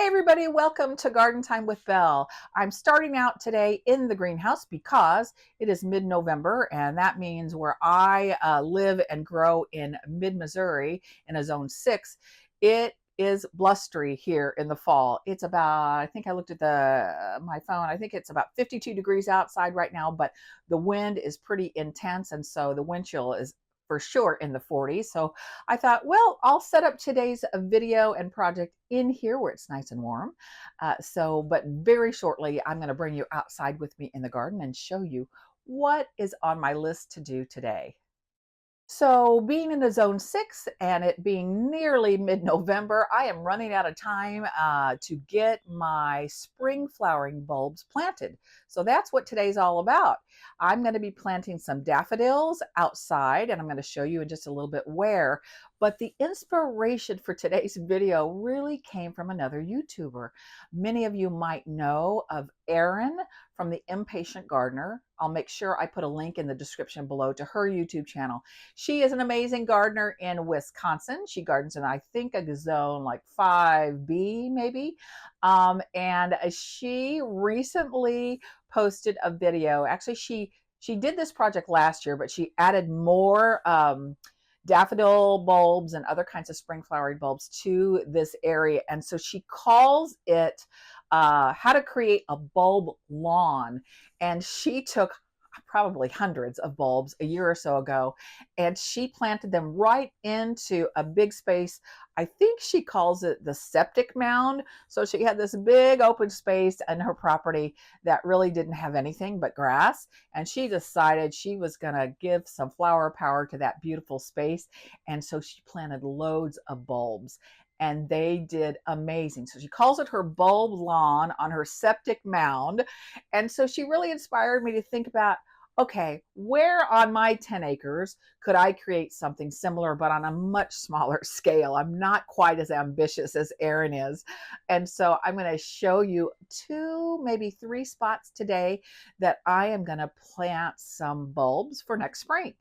Hey everybody, welcome to Garden Time with Belle. I'm starting out today in the greenhouse because it is mid-November, and that means where I live and grow in mid-Missouri in a zone 6, it is blustery here in the fall. It's about, I think I looked at my phone, I think it's about 52 degrees outside right now, but the wind is pretty intense, and so the wind chill is for sure in the 40s. So I thought, well, I'll set up today's video and project in here where it's nice and warm. But very shortly, I'm going to bring you outside with me in the garden and show you what is on my list to do today. So being in the zone 6 and it being nearly mid-November, I am running out of time to get my spring flowering bulbs planted. So that's what today's all about. I'm going to be planting some daffodils outside, and I'm going to show you in just a little bit where. But the inspiration for today's video really came from another YouTuber. Many of you might know of Erin from The Impatient Gardener. I'll make sure I put a link in the description below to her YouTube channel. She is an amazing gardener in Wisconsin. She gardens in, I think, a zone like 5B maybe. And she recently posted a video. Actually, she did this project last year, but she added more daffodil bulbs and other kinds of spring flowering bulbs to this area. And so she calls it how to create a bulb lawn. And she took probably hundreds of bulbs a year or so ago, and she planted them right into a big space. I think she calls it the septic mound. So she had this big open space in her property that really didn't have anything but grass. And she decided she was going to give some flower power to that beautiful space. And so she planted loads of bulbs, and they did amazing. So she calls it her bulb lawn on her septic mound. And so she really inspired me to think about, okay, where on my 10 acres could I create something similar, but on a much smaller scale? I'm not quite as ambitious as Erin is. And so I'm going to show you 2, maybe 3 spots today that I am going to plant some bulbs for next spring.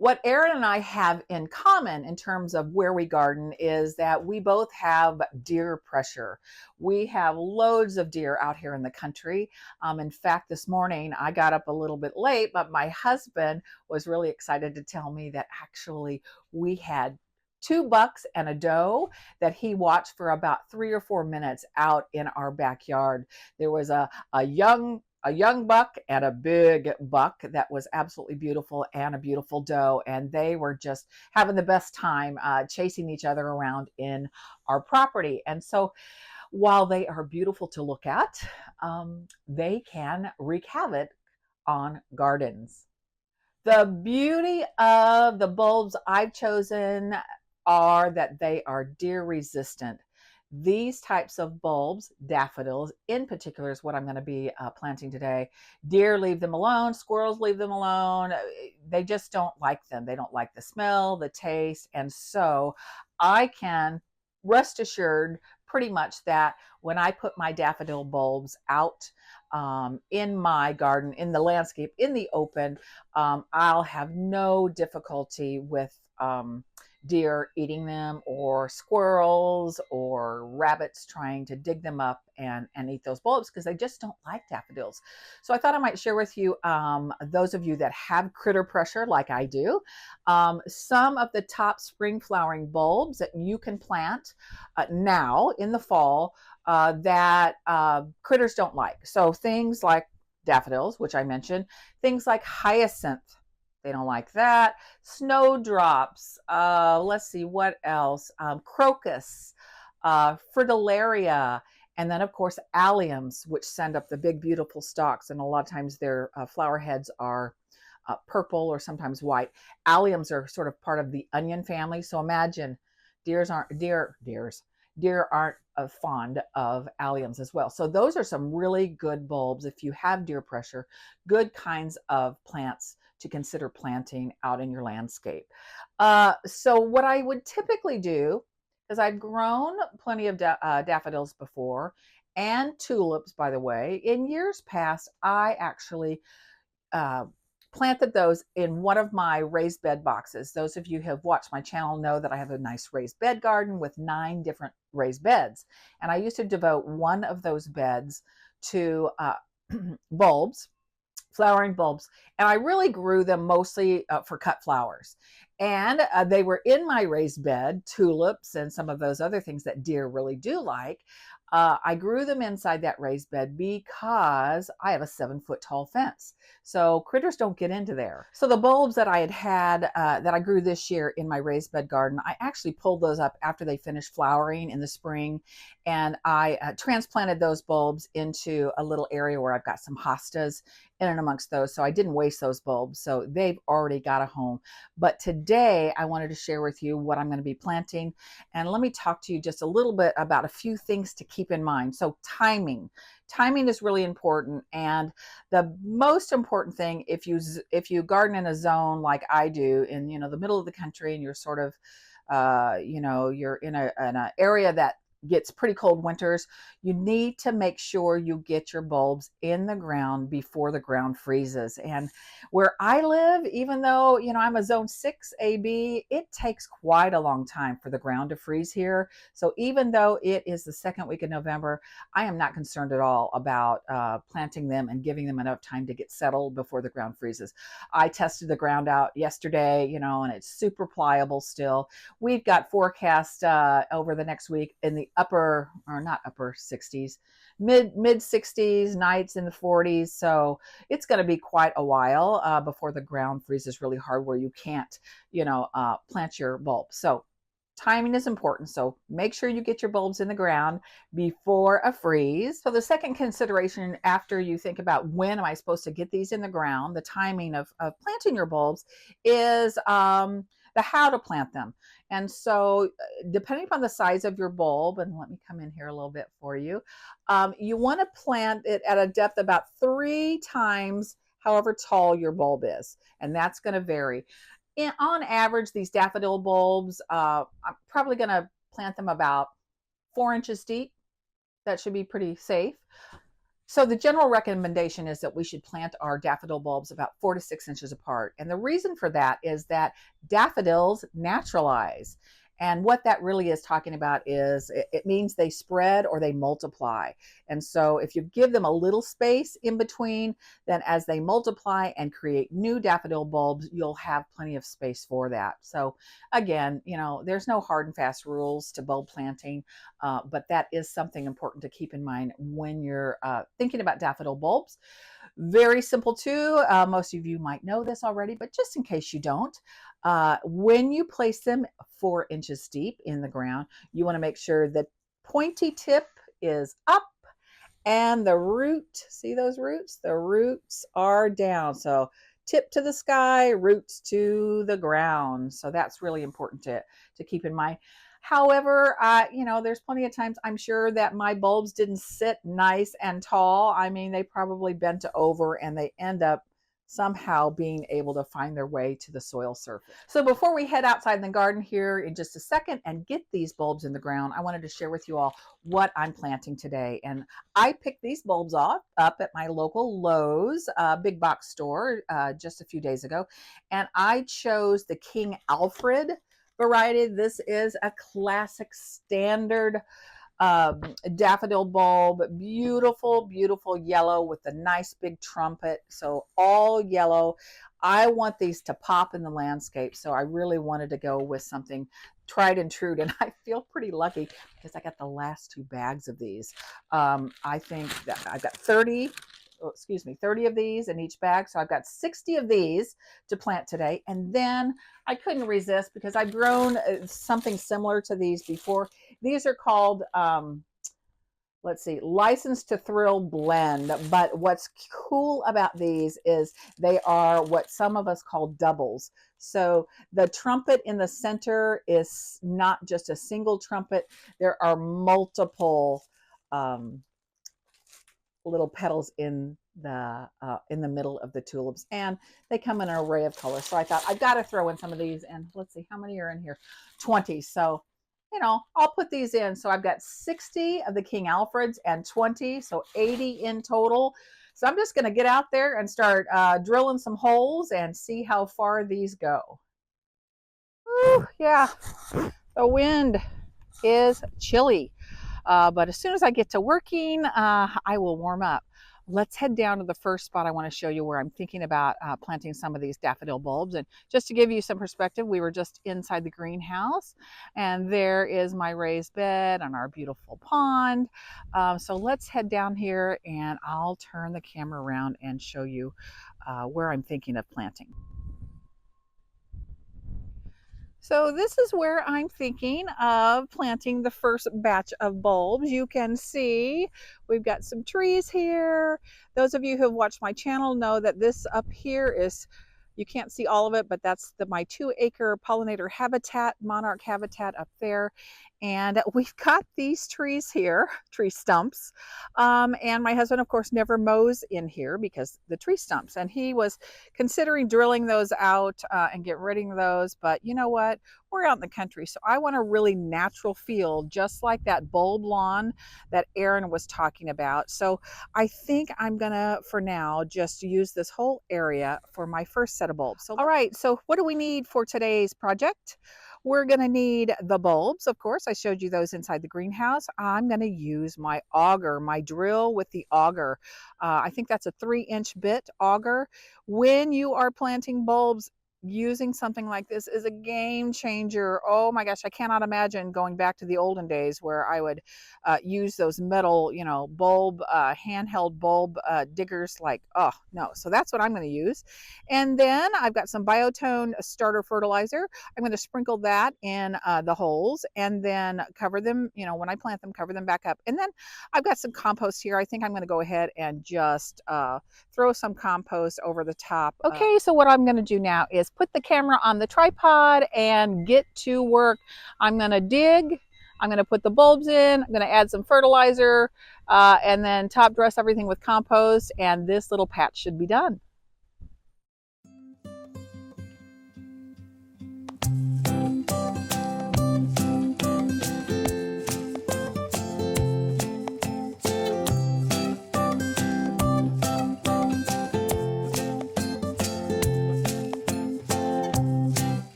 What Erin and I have in common in terms of where we garden is that we both have deer pressure. We have loads of deer out here in the country. In fact, this morning I got up a little bit late, but my husband was really excited to tell me that actually we had 2 bucks and a doe that he watched for about 3 or 4 minutes out in our backyard. There was a young buck and a big buck that was absolutely beautiful, and a beautiful doe, and they were just having the best time chasing each other around in our property. And so while they are beautiful to look at, they can wreak havoc on gardens. The beauty of the bulbs I've chosen are that they are deer resistant. These types of bulbs, daffodils in particular, is what I'm going to be planting today. Deer leave them alone, squirrels leave them alone. They just don't like them. They don't like the smell, the taste. And so I can rest assured pretty much that when I put my daffodil bulbs out in my garden, in the landscape, in the open, I'll have no difficulty with deer eating them, or squirrels or rabbits trying to dig them up and eat those bulbs, because they just don't like daffodils. So I thought I might share with you, those of you that have critter pressure like I do, some of the top spring flowering bulbs that you can plant now in the fall that critters don't like. So things like daffodils, which I mentioned, things like hyacinth, they don't like that. Snowdrops, let's see, what else? Crocus, fritillaria, and then of course alliums, which send up the big beautiful stalks, and a lot of times their flower heads are purple or sometimes white. Alliums are sort of part of the onion family. So imagine deer aren't fond of alliums as well. So those are some really good bulbs if you have deer pressure, good kinds of plants to consider planting out in your landscape. So what I would typically do, because I've grown plenty of daffodils before, and tulips, by the way. In years past, I actually planted those in one of my raised bed boxes. Those of you who have watched my channel know that I have a nice raised bed garden with 9 different raised beds. And I used to devote one of those beds to bulbs, flowering bulbs, and I really grew them mostly for cut flowers. And they were in my raised bed, tulips and some of those other things that deer really do like. I grew them inside that raised bed because I have a 7-foot tall fence. So critters don't get into there. So the bulbs that I had that I grew this year in my raised bed garden, I actually pulled those up after they finished flowering in the spring. And I transplanted those bulbs into a little area where I've got some hostas in and amongst those. So I didn't waste those bulbs. So they've already got a home. But today I wanted to share with you what I'm going to be planting. And let me talk to you just a little bit about a few things to keep in mind. So timing. Timing is really important. And the most important thing, if you garden in a zone like I do in, the middle of the country, and you're sort of, you're in an area that gets pretty cold winters, you need to make sure you get your bulbs in the ground before the ground freezes. And where I live, even though, I'm a zone 6 AB, it takes quite a long time for the ground to freeze here. So even though it is the second week of November, I am not concerned at all about planting them and giving them enough time to get settled before the ground freezes. I tested the ground out yesterday, and it's super pliable still. We've got forecast over the next week in the upper, or not upper 60s, mid 60s, nights in the 40s. So it's going to be quite a while before the ground freezes really hard where you can't, plant your bulbs. So timing is important. So make sure you get your bulbs in the ground before a freeze. So the second consideration after you think about when am I supposed to get these in the ground, the timing of planting your bulbs is the how to plant them. And so depending upon the size of your bulb, and let me come in here a little bit for you, you want to plant it at a depth about 3 times however tall your bulb is. And that's going to vary. On average, these daffodil bulbs, I'm probably going to plant them about 4 inches deep. That should be pretty safe. So the general recommendation is that we should plant our daffodil bulbs about 4 to 6 inches apart. And the reason for that is that daffodils naturalize. And what that really is talking about is it means they spread or they multiply. And so if you give them a little space in between, then as they multiply and create new daffodil bulbs, you'll have plenty of space for that. So again, there's no hard and fast rules to bulb planting, but that is something important to keep in mind when you're thinking about daffodil bulbs. Very simple too. Most of you might know this already, but just in case you don't, when you place them 4 inches deep in the ground, you want to make sure the pointy tip is up and the root, see those roots? The roots are down. So tip to the sky, roots to the ground. So that's really important to keep in mind. However, there's plenty of times I'm sure that my bulbs didn't sit nice and tall. I mean, they probably bent over and they end up somehow being able to find their way to the soil surface. So before we head outside in the garden here in just a second and get these bulbs in the ground, I wanted to share with you all what I'm planting today. And I picked these bulbs up at my local Lowe's big box store just a few days ago. And I chose the King Alfred variety. This is a classic standard daffodil bulb, beautiful, beautiful yellow with a nice big trumpet. So all yellow. I want these to pop in the landscape. So I really wanted to go with something tried and true. And I feel pretty lucky because I got the last 2 bags of these. I think that I've got 30 of these in each bag. So I've got 60 of these to plant today. And then I couldn't resist because I've grown something similar to these before. These are called, License to Thrill Blend. But what's cool about these is they are what some of us call doubles. So the trumpet in the center is not just a single trumpet. There are multiple little petals in the middle of the tulips, and they come in an array of colors. So I thought I've got to throw in some of these, and let's see how many are in here. 20. So I'll put these in. So I've got 60 of the King Alfreds and 20, so 80 in total. So I'm just going to get out there and start drilling some holes and see how far these go. Whew, yeah, the wind is chilly. But as soon as I get to working, I will warm up. Let's head down to the first spot I want to show you where I'm thinking about planting some of these daffodil bulbs. And just to give you some perspective, we were just inside the greenhouse, and there is my raised bed and our beautiful pond. So let's head down here and I'll turn the camera around and show you where I'm thinking of planting. So this is where I'm thinking of planting the first batch of bulbs. You can see we've got some trees here. Those of you who have watched my channel know that this up here is, you can't see all of it, but that's my 2-acre pollinator habitat, monarch habitat up there. And we've got these trees here, tree stumps. And my husband, of course, never mows in here because the tree stumps. And he was considering drilling those out and get rid of those. But you know what? We're out in the country, so I want a really natural field, just like that bulb lawn that Aaron was talking about. So I think I'm gonna, for now, just use this whole area for my first set of bulbs. So, all right, so what do we need for today's project? We're gonna need the bulbs, of course. I showed you those inside the greenhouse. I'm gonna use my auger, my drill with the auger. I think that's a 3-inch bit auger. When you are planting bulbs, using something like this is a game changer. Oh my gosh, I cannot imagine going back to the olden days where I would use those metal, bulb, handheld bulb diggers. Like, oh no. So that's what I'm going to use. And then I've got some Biotone starter fertilizer. I'm going to sprinkle that in the holes and then cover them, when I plant them, cover them back up. And then I've got some compost here. I think I'm going to go ahead and just throw some compost over the top. Okay, so what I'm going to do now is put the camera on the tripod and get to work. I'm going to dig. I'm going to put the bulbs in. I'm going to add some fertilizer and then top dress everything with compost, and this little patch should be done.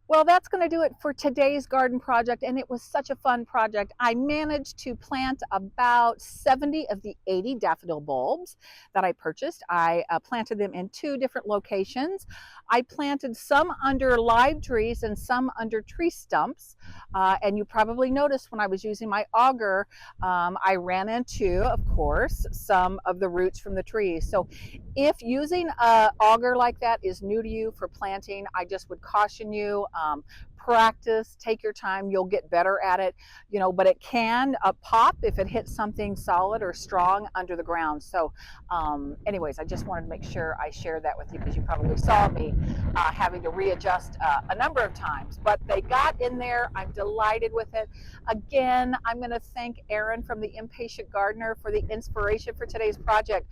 Well, that's going to do it for today's garden project, and it was such a fun project. I managed to plant about 70 of the 80 daffodil bulbs that I purchased. I planted them in 2 different locations. I planted some under live trees and some under tree stumps. And you probably noticed when I was using my auger, I ran into, of course, some of the roots from the trees. So if using an auger like that is new to you for planting, I just would caution you, practice, take your time, you'll get better at it, but it can pop if it hits something solid or strong under the ground. So anyways, I just wanted to make sure I shared that with you because you probably saw me having to readjust a number of times, but they got in there. I'm delighted with it. Again, I'm going to thank Erin from the Impatient Gardener for the inspiration for today's project.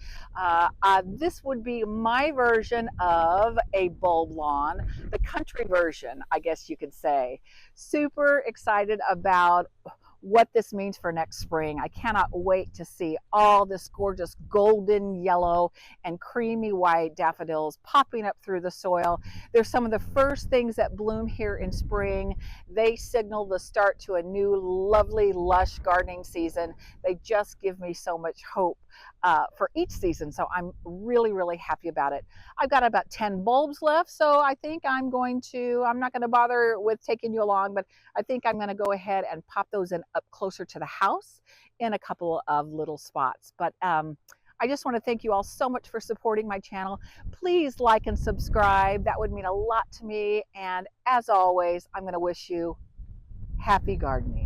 This would be my version of a bulb lawn, the country version, I guess you could say. Super excited about what this means for next spring. I cannot wait to see all this gorgeous golden yellow and creamy white daffodils popping up through the soil. They're some of the first things that bloom here in spring. They signal the start to a new, lovely, lush gardening season. They just give me so much hope for each season. So I'm really, really happy about it. I've got about 10 bulbs left, so I think I'm not going to bother with taking you along, but I think I'm going to go ahead and pop those in up closer to the house in a couple of little spots. But I just want to thank you all so much for supporting my channel. Please like and subscribe. That would mean a lot to me. And as always, I'm going to wish you happy gardening.